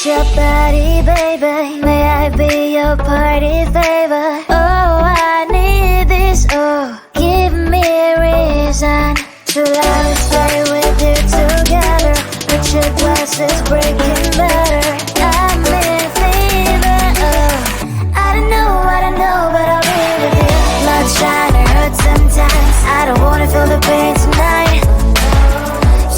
your body, baby. May I be your party favor? Oh, I need this. Oh, give me a reason to love and stay with you together. With your glasses breaking better. I'm in fever. Oh, I don't know, but I'll be with you. Blood shine, it hurts sometimes. I don't wanna feel the pain tonight.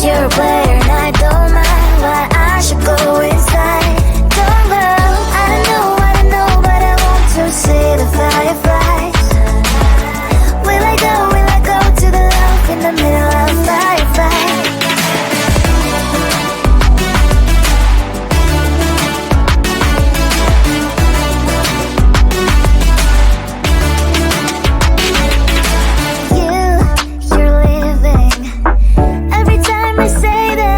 You're a player and I don't mind, but I should go inside. Don't go. I don't know, but I want to see the fireflies. Will I go to the love in the middle of fireflies? You're living. Every time I say that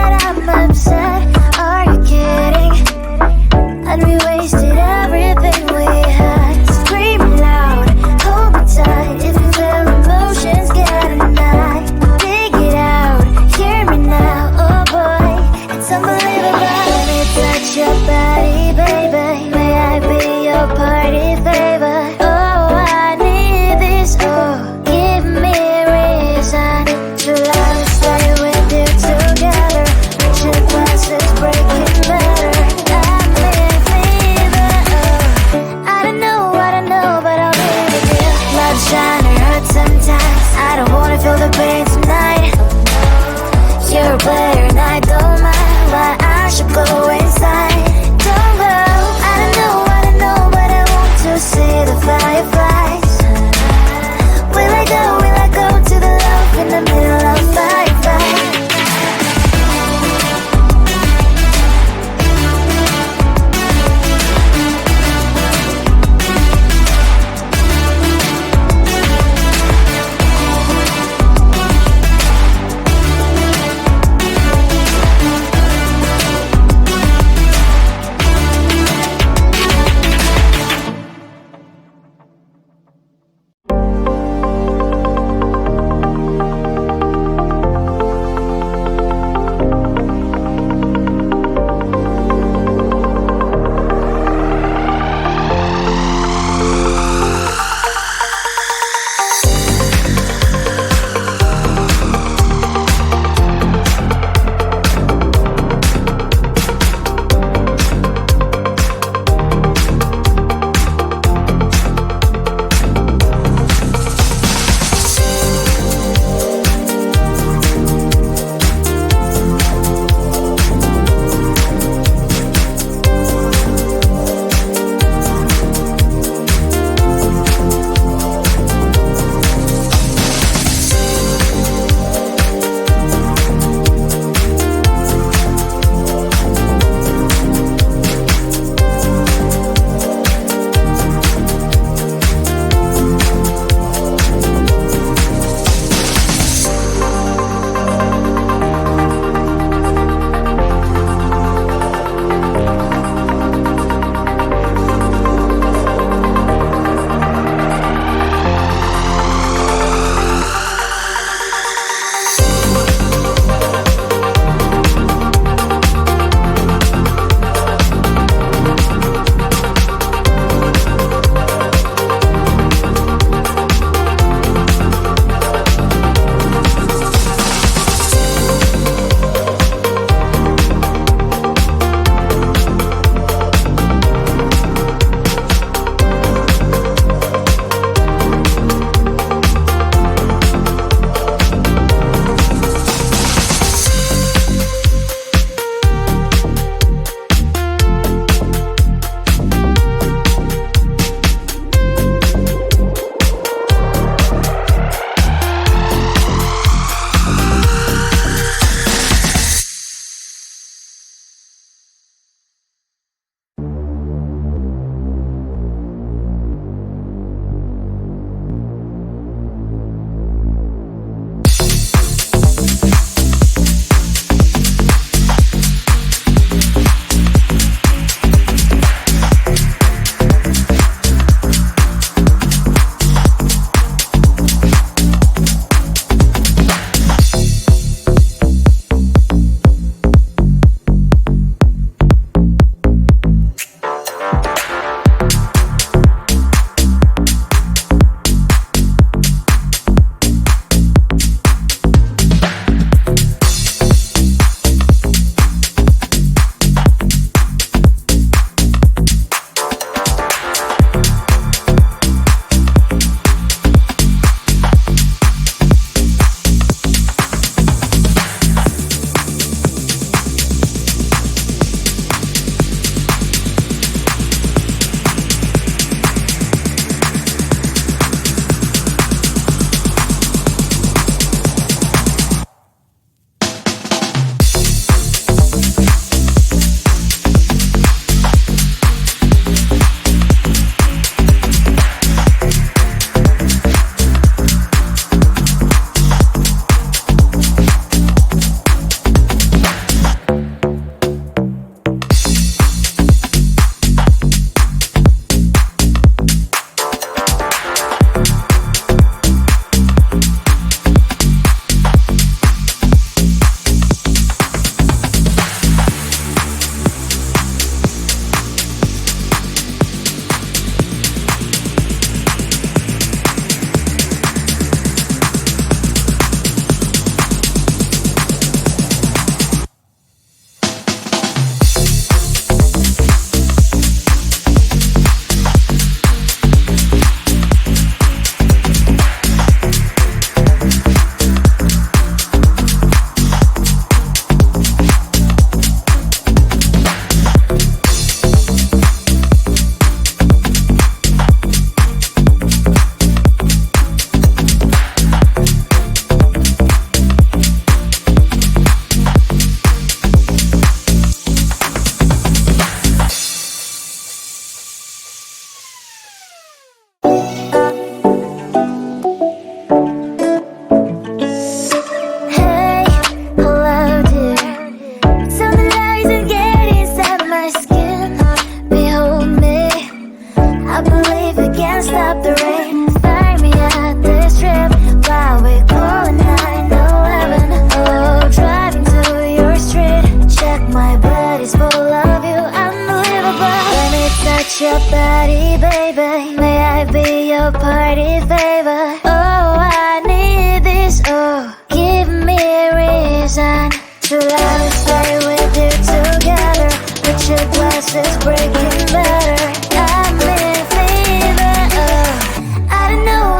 is full of you, unbelievable. Let me touch your body, baby. May I be your party favor? Oh, I need this, oh. Give me a reason to love and stay with you together. With your glasses breaking better. I'm in fever, oh. I don't know,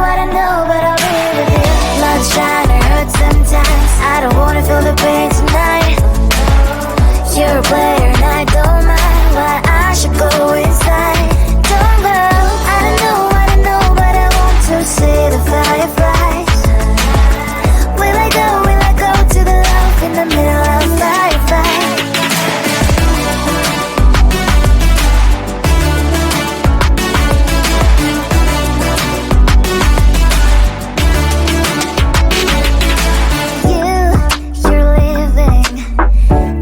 but I'll be with you. Love's trying to hurt sometimes. I don't wanna feel the pain tonight. You're a player and I don't mind, but I should go inside. Don't go. I don't know, but I want to see the fireflies. Will I go to the love in the middle of fireflies? You're leaving.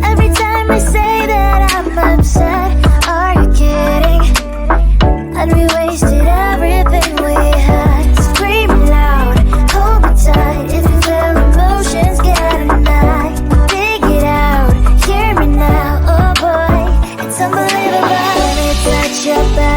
Every time I say that I'm upset, are you kidding? And we wasted everything we had. Screaming loud, hold me tight. If you feel emotions, get a knife. Dig it out, hear me now, oh boy. It's unbelievable. Let me touch your back.